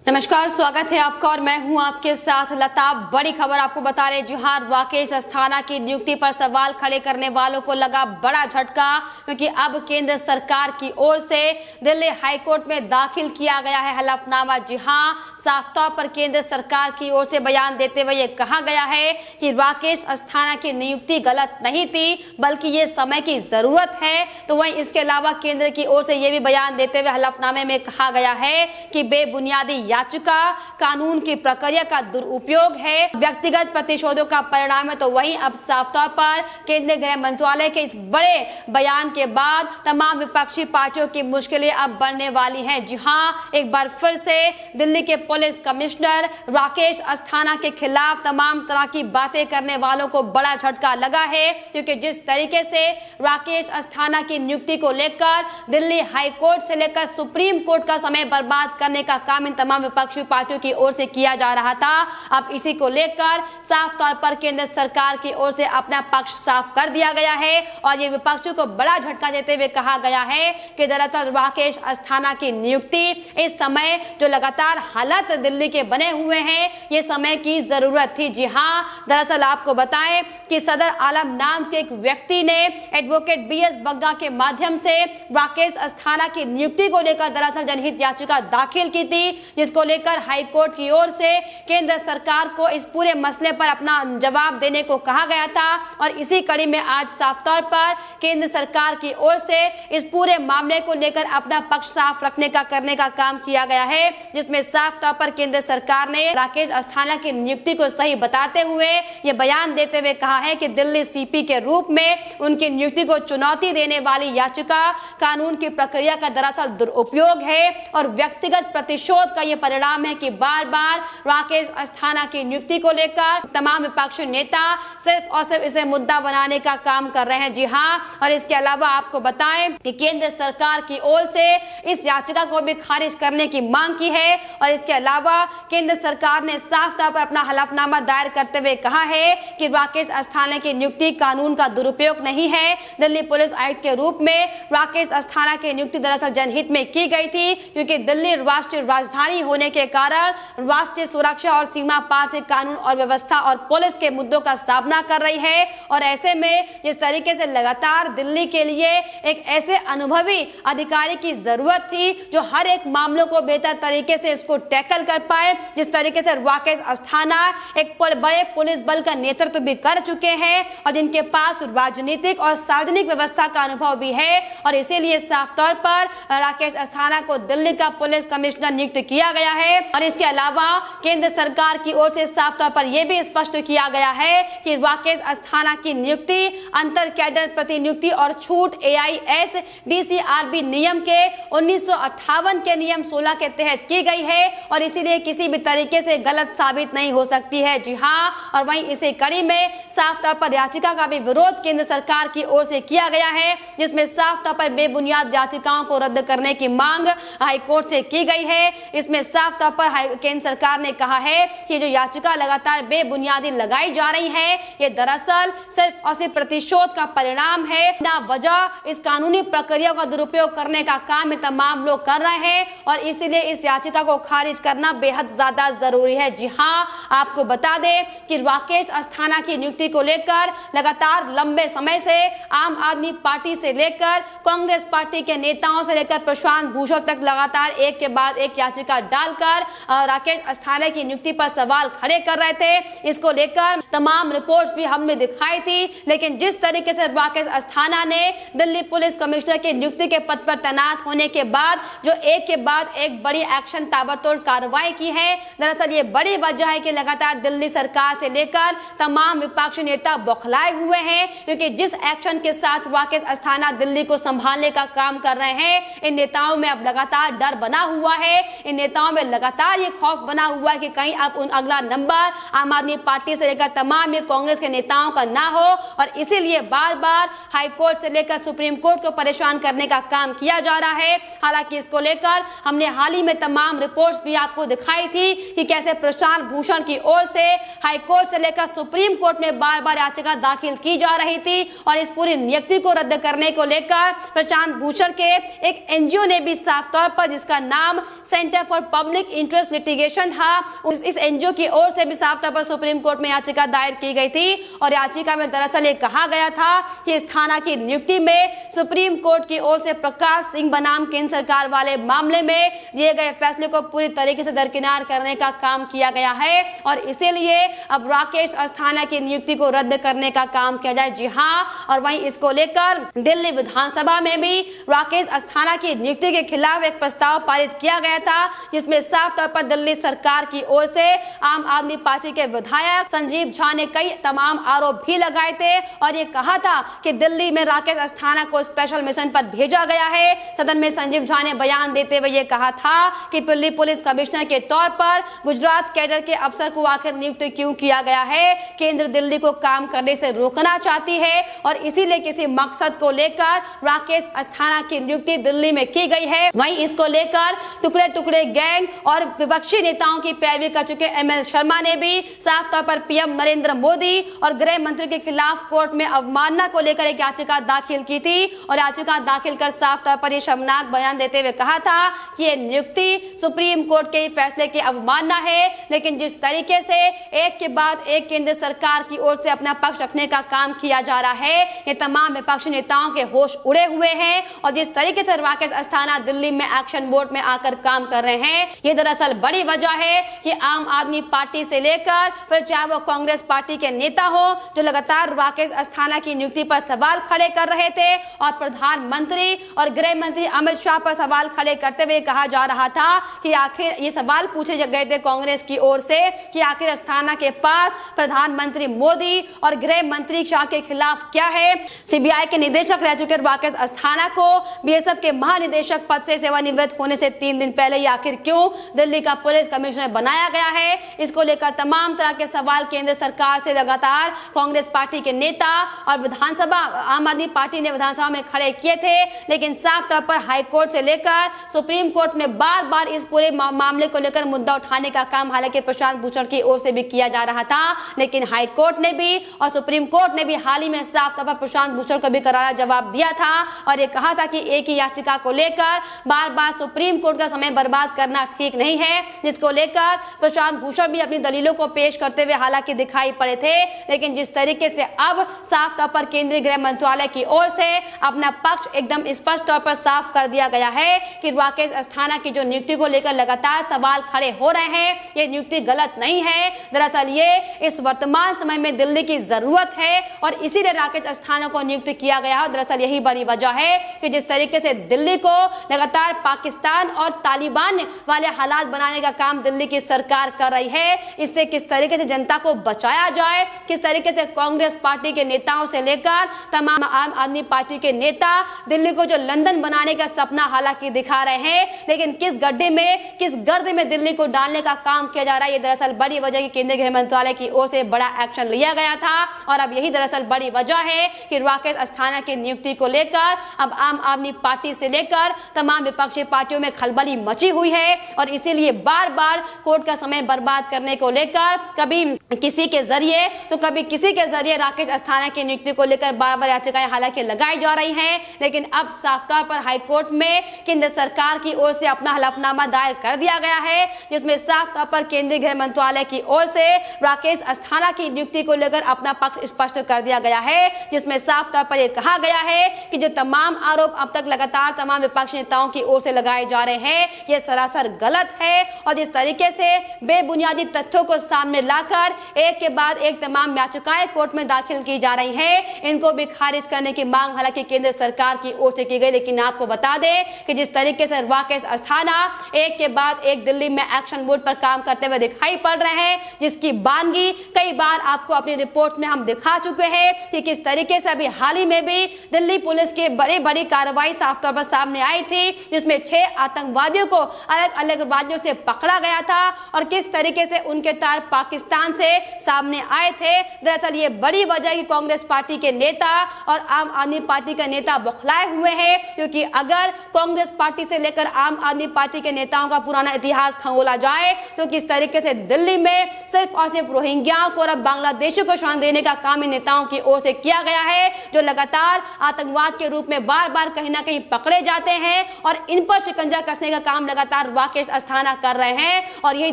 नमस्कार, स्वागत है आपका और मैं हूं आपके साथ लता। बड़ी खबर आपको बता रहे, जी हां, राकेश अस्थाना की नियुक्ति पर सवाल खड़े करने वालों को लगा बड़ा झटका, क्योंकि अब केंद्र सरकार की ओर से दिल्ली हाईकोर्ट में दाखिल किया गया है हलफनामा। जी हां, साफ तौर पर केंद्र सरकार की ओर से बयान देते हुए ये कहा गया है कि राकेश अस्थाना की नियुक्ति गलत नहीं थी, बल्कि ये समय की जरूरत है। तो वहीं इसके अलावा केंद्र की ओर से यह भी बयान देते हुए हलफनामे में कहा गया है कि बेबुनियादी याचिका कानून की प्रक्रिया का दुरुपयोग है, व्यक्तिगत प्रतिशोधों का परिणाम है। तो वहीं अब साफ तौर पर केंद्रीय गृह मंत्रालय के इस बड़े बयान के बाद तमाम विपक्षी पार्टियों की मुश्किलें अब बढ़ने वाली हैं। जी हां, एक बार फिर से दिल्ली के पुलिस कमिश्नर राकेश अस्थाना के खिलाफ तमाम तरह की बातें करने वालों को बड़ा झटका लगा है, क्योंकि जिस तरीके से राकेश अस्थाना की नियुक्ति को लेकर दिल्ली हाईकोर्ट से लेकर सुप्रीम कोर्ट का समय बर्बाद करने का काम इन तमाम विपक्षी पार्टियों की ओर से किया जा रहा था, अब इसी को लेकर साफ तौर पर केंद्र सरकार की ओर से अपना पक्ष साफ कर दिया गया है। और ये विपक्षियों को बड़ा झटका देते हुए कहा गया है कि दरअसल राकेश अस्थाना की नियुक्ति इस समय जो लगातार हालात दिल्ली के बने हुए हैं, ये समय की जरूरत थी। जी हां, दरअसल आपको बताएं कि सदर आलम नाम के एक व्यक्ति ने एडवोकेट BS बग्गा के माध्यम से राकेश अस्थाना की नियुक्ति को लेकर दरअसल जनहित याचिका दाखिल की थी, जिसको लेकर हाईकोर्ट की ओर से केंद्र सरकार को इस पूरे मसले पर अपना जवाब देने को कहा गया था। और इसी कड़ी में आज साफ तौर पर केंद्र सरकार की ओर से इस पूरे मामले को लेकर अपना पक्ष साफ रखने का करने का काम किया गया है, जिसमें साफ तौर पर केंद्र सरकार ने राकेश अस्थाना की नियुक्ति को सही बताते हुए ये बयान देते हुए कहा है कि दिल्ली CP के रूप में उनकी नियुक्ति को चुनौती देने वाली याचिका कानून की प्रक्रिया का दरअसल दुरुपयोग है और व्यक्तिगत प्रतिशोध का ये परिणाम है कि बार बार राकेश अस्थाना की नियुक्ति को लेकर तमाम विपक्षी नेता सिर्फ और सिर्फ इसे मुद्दा बनाने का काम कर रहे हैं। जी हां, और इसके अलावा आपको बताएं कि केंद्र सरकार की ओर से इस याचिका को भी खारिज करने की मांग की है। और इसके अलावा केंद्र सरकार ने साफ तौर पर अपना हलफनामा दायर करते हुए कहा है कि राकेश अस्थाना की नियुक्ति कानून का दुरुपयोग नहीं है। दिल्ली पुलिस आयुक्त के रूप में राकेश अस्थाना की नियुक्ति दरअसल जनहित में की गई थी, क्योंकि दिल्ली राष्ट्रीय राजधानी होने के कारण राष्ट्रीय सुरक्षा और सीमा पार से कानून और व्यवस्था और पुलिस के मुद्दों का सामना कर रही है। और ऐसे में जिस तरीके से लगातार दिल्ली के लिए एक ऐसे अनुभवी अधिकारी की जरूरत थी जो हर एक मामलों को बेहतर तरीके से इसको टैकल कर पाए, जिस तरीके से राकेश अस्थाना एक बड़े पुलिस बल का नेतृत्व भी कर चुके हैं और जिनके पास राजनीतिक और सार्वजनिक व्यवस्था का अनुभव भी है। और इसीलिए साफ तौर पर राकेश अस्थाना को दिल्ली का पुलिस कमिश्नर नियुक्त किया गया है। और इसके अलावा केंद्र सरकार की ओर से साफ तौर पर यह भी स्पष्ट किया गया है कि राकेश अस्थाना की नियुक्ति अंतर कैडर प्रतिनियुक्ति और छूट AIS DCRB नियम के 1958 के नियम 16 के तहत की गई है और इसीलिए किसी भी तरीके से गलत साबित नहीं हो सकती है। जी हां, और वहीं इसी कड़ी में साफ तौर पर याचिका का भी विरोध केंद्र सरकार की ओर से किया गया है, जिसमें साफ तौर पर बेबुनियाद याचिकाओं को रद्द करने की मांग हाईकोर्ट से की गई है। इसमें साफ तौर पर केंद्र सरकार ने कहा है कि जो याचिका लगातार बेबुनियादी लगाई जा रही है, ये दरअसल सिर्फ और सिर्फ प्रतिशोध का परिणाम है, ना वजह इस कानूनी प्रक्रिया का दुरुपयोग करने का काम तमाम लोग कर रहे हैं और इसीलिए इस याचिका को खारिज करना बेहद ज्यादा जरूरी है। जी हां, आपको बता दें कि राकेश अस्थाना की नियुक्ति को लेकर लगातार लंबे समय से आम आदमी पार्टी से लेकर कांग्रेस पार्टी के नेताओं से लेकर प्रशांत भूषण तक लगातार एक के बाद एक याचिका डालकर राकेश अस्थाना की नियुक्ति पर सवाल खड़े कर रहे थे। इसको लेकर तमाम रिपोर्ट्स भी हमने दिखाई थी, लेकिन जिस तरीके से राकेश अस्थाना ने दिल्ली पुलिस कमिश्नर की नियुक्ति के पद पर तैनात होने के बाद जो एक के बाद एक बड़ी एक्शन ताबड़तोड़ कार्रवाई की है, दरअसल ये बड़ी वजह है कि लगातार दिल्ली सरकार से लेकर तमाम विपक्षी नेता बौखलाए हुए हैं, क्योंकि जिस एक्शन के साथ राकेश अस्थाना दिल्ली को संभालने का काम कर रहे हैं, इन नेताओं में अब लगातार डर बना हुआ है। इन नेताओं में लगातार ये खौफ बना हुआ है कि कहीं अब अगला नंबर आम आदमी पार्टी से लेकर तमाम ये कांग्रेस के नेताओं का ना हो। और इसीलिए बार बार हाईकोर्ट से लेकर सुप्रीम कोर्ट को परेशान करने का काम किया जा रहा है। हालांकि इसको लेकर हमने हाल ही में तमाम रिपोर्ट्स भी आपको दिखाई थी कि कैसे प्रशांत भूषण की ओर से हाईकोर्ट से लेकर सुप्रीम कोर्ट में बार बार याचिका दाखिल की जा रही थी और इस पूरी नियुक्ति को रद्द करने को लेकर प्रशांत भूषण के एक NGO ने भी साफ तौर पर, जिसका नाम centre for public interest litigation था, इस एनजीओ की ओर से भी साफ तौर पर सुप्रीम कोर्ट में याचिका दायर की गई थी और याचिका में दरअसल ये कहा गया था कि इस थाना की नियुक्ति में सुप्रीम कोर्ट की ओर से प्रकाश सिंह बनाम केंद्र सरकार वाले मामले में दिए गए फैसले को पूरी तरीके से दरकिनार करने का काम किया गया है और इसीलिए अब राकेश अस्थाना की नियुक्ति को रद्द करने का काम किया जाए। जी हां, और वहीं इसको लेकर दिल्ली विधानसभा में भी राकेश अस्थाना की नियुक्ति के खिलाफ एक प्रस्ताव पारित किया गया था, जिसमें साफ तौर पर दिल्ली सरकार की ओर से आम आदमी पार्टी के विधायक संजीव झा ने कई तमाम आरोप भी लगाए थे और ये कहा था कि दिल्ली में राकेश अस्थाना को स्पेशल मिशन पर भेजा गया है। सदन में संजीव झा ने बयान देते हुए ये कहा था कि दिल्ली पुलिस कमिश्नर के तौर पर गुजरात कैडर के अफसर को आखिर नियुक्त क्यों किया गया है। केंद्र दिल्ली को काम करने से रोकना चाहती है और इसीलिए किसी मकसद को लेकर राकेश अस्थाना की नियुक्ति दिल्ली में की गई है। वहीं इसको लेकर टुकड़े टुकड़े गैंग और विपक्षी नेताओं की पैरवी कर चुके एमएल शर्मा ने भी साफ तौर पर पीएम नरेंद्र मोदी और गृह मंत्री के खिलाफ कोर्ट में अवमानना को लेकर एक याचिका दाखिल की थी और याचिका दाखिल कर साफ तौर पर यह शर्मनाक बयान देते हुए कहा था कि यह नियुक्ति सुप्रीम कोर्ट के फैसले की अवमानना है। लेकिन जिस तरीके से एक के बाद एक केंद्र सरकार की ओर से अपना पक्ष रखने का काम किया जा रहा है, ये तमाम विपक्षी नेताओं के होश उड़े हुए हैं और जिस तरीके से राकेश अस्थाना दिल्ली में एक्शन बोर्ड में आकर काम कर रहे हैं, ये दरअसल बड़ी वजह है कि आम आदमी पार्टी से लेकर फिर चाहे वो कांग्रेस पार्टी के नेता हो जो लगातार राकेश अस्थाना की नियुक्ति पर सवाल खड़े कर रहे थे और प्रधानमंत्री और गृह मंत्री अमित शाह पर सवाल खड़े करते हुए कहा जा रहा था कि आखिर ये सवाल पूछे गए थे कांग्रेस की ओर से कि आखिर अस्थाना के पास प्रधानमंत्री मोदी और गृह मंत्री शाह के खिलाफ क्या है। सीबीआई के निदेशक रह चुके राकेश अस्थाना को बीएसएफ के महानिदेशक पद से सेवानिवृत्त होने से 3 दिन पहले ही आखिर क्यों दिल्ली का पुलिस कमिश्नर बनाया गया है, इसको लेकर तमाम तरह के सवाल केंद्र सरकार से लगातार कांग्रेस पार्टी के नेता और विधानसभा आम आदमी पार्टी ने विधानसभा में खड़े किए थे। लेकिन साफ तौर पर हाईकोर्ट से लेकर सुप्रीम कोर्ट में बार बार इस पूरे मामले को लेकर मुद्दा उठाने का काम हालांकि प्रशांत भूषण की ओर से भी किया जा रहा था, लेकिन हाईकोर्ट ने भी और सुप्रीम कोर्ट ने भी हाल ही में साफ तौर पर प्रशांत भूषण को भी करारा जवाब दिया था और ये कहा था कि एक ही याचिका को लेकर बार बार सुप्रीम कोर्ट का समय बर्बाद करना ठीक नहीं है, जिसको लेकर प्रशांत भूषण भी अपनी दलीलों को पेश करते हुए हालांकि दिखाई पड़े थे। लेकिन जिस तरीके से अब साफ तौर पर केंद्रीय गृह मंत्रालय की ओर से अपना पक्ष एकदम स्पष्ट तौर पर साफ कर दिया गया है कि राकेश अस्थाना की जो नियुक्ति को लेकर लगातार सवाल खड़े हो रहे हैं, ये नियुक्ति गलत नहीं है। दरअसल ये इस वर्तमान समय में दिल्ली की जरूरत है और इसीलिए राकेश अस्थाना को नियुक्त किया गया है। दरअसल यही बड़ी वजह है कि जिस तरीके से दिल्ली को लगातार पाकिस्तान और तालिबान वाले हालात बनाने का काम दिल्ली की सरकार कर रही है, इससे किस तरीके से जनता को बचाया जाए, किस तरीके से कांग्रेस पार्टी के नेताओं से लेकर तमाम आम आदमी पार्टी के नेता दिल्ली को जो लंदन बनाने का सपना हालांकि दिखा रहे हैं, लेकिन किस गड्ढे में किस गर्द में दिल्ली को डालने का काम किया जा रहा है, ये दरअसल बड़ी वजह की केंद्रीय गृह मंत्रालय की ओर से बड़ा एक्शन लिया गया था और अब यही दरअसल बड़ी वजह है कि राकेश अस्थाना की नियुक्ति को लेकर अब आम आदमी पार्टी से लेकर तमाम विपक्षी पार्टियों में खलबली मची हुई है और इसीलिए बार बार कोर्ट का समय बर्बाद करने को लेकर कभी किसी के जरिए तो कभी किसी के जरिए राकेश अस्थाना की नियुक्ति को लेकर बार बार याचिकाएं हालांकि लगाई जा रही हैं। लेकिन अब साफ तौर पर हाईकोर्ट में केंद्र सरकार की ओर से अपना हलफनामा दायर कर दिया गया है, जिसमें साफ तौर पर केंद्रीय गृह मंत्रालय की ओर से राकेश अस्थाना की नियुक्ति को लेकर अपना पक्ष स्पष्ट कर दिया गया है, जिसमें साफ तौर पर यह कहा गया है कि जो तमाम आरोप अब तक लगातार तमाम विपक्षी नेताओं की ओर से लगाए जा रहे हैं, ये सरासर गलत है और जिस तरीके से बेबुनियादी तथ्यों को सामने लाकर एक के बाद एक तमाम याचिकाएं कोर्ट में दाखिल की जा रही हैं, इनको भी खारिज करने की मांग हालांकि केंद्र सरकार की ओर से की गई। लेकिन आपको बता दें कि जिस तरीके से राकेश अस्थाना एक के बाद एक दिल्ली में एक्शन बोर्ड पर काम करते हुए दिखाई पड़ रहे हैं, जिसकी बानगी कई बार आपको अपनी रिपोर्ट में हम दिखा चुके हैं कि किस तरीके से अभी हाल ही में भी दिल्ली पुलिस की बड़ी बड़ी कार्रवाई साफ तौर पर सामने आई थी, जिसमें 6 आतंकवादियों को अलग अलग राज्यों से पकड़ा गया था और किस तरीके से उनके तार पाकिस्तान से सामने आए थे। दरअसल ये बड़ी वजह है कि कांग्रेस पार्टी के नेता और आम आदमी पार्टी के नेता बौखलाए हुए हैं, क्योंकि अगर कांग्रेस पार्टी से लेकर आम आदमी पार्टी के नेताओं का पुराना इतिहास खंगोला जाए तो किस तरीके से दिल्ली में सिर्फ और सिर्फ रोहिंग्याओं को और बांग्लादेशियों को शरण देने का काम इन नेताओं की ओर से किया गया है, जो लगातार आतंकवाद के रूप में बार बार कहीं ना कहीं पकड़े जाते हैं और इन पर शिकंजा कसने का काम लगातार राकेश अस्थाना कर रहे हैं। और यही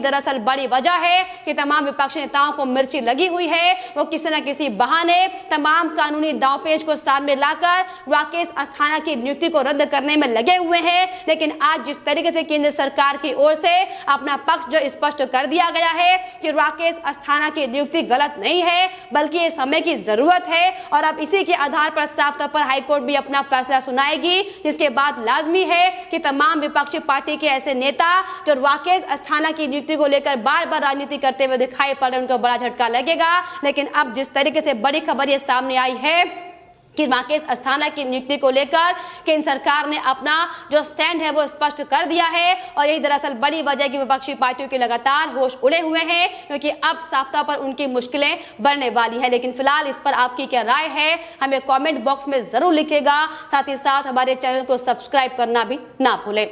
दरअसल बड़ी वजह है कि तमाम विपक्षी नेताओं को मिर्ची लगी हुई है। वो किसी न किसी बहाने तमाम कानूनी दांवपेच को सामने लाकर राकेश अस्थाना की नियुक्ति को रद्द करने में लगे हुए हैं। लेकिन आज जिस तरीके से केंद्र सरकार की ओर से अपना पक्ष जो स्पष्ट कर दिया गया है कि राकेश अस्थाना की नियुक्ति गलत नहीं है, बल्कि ये समय की जरूरत है, और अब इसी के आधार पर साफ तौर पर हाईकोर्ट भी अपना फैसला सुनाएगी, जिसके बाद लाजमी है कि तमाम विपक्षी पार्टी के ऐसे नेता जो राकेश अस्थाना की नियुक्ति को लेकर बार बार राजनीति करते हुए दिखाई पड़ रहे हैं, उनको बड़ा झटका लगेगा। लेकिन अब जिस तरीके से बड़ी खबर ये सामने आई है कि राकेश अस्थाना की नियुक्ति को लेकर केंद्र सरकार ने अपना जो स्टैंड है वो स्पष्ट कर दिया है, और यही दरअसल बड़ी वजह की विपक्षी पार्टियों के लगातार होश उड़े हुए हैं, क्योंकि अब साफ तौर पर उनकी मुश्किलें बढ़ने वाली है। लेकिन फिलहाल इस पर आपकी क्या राय है, हमें कमेंट बॉक्स में जरूर लिखिएगा। साथ ही साथ हमारे चैनल को सब्सक्राइब करना भी ना भूलें।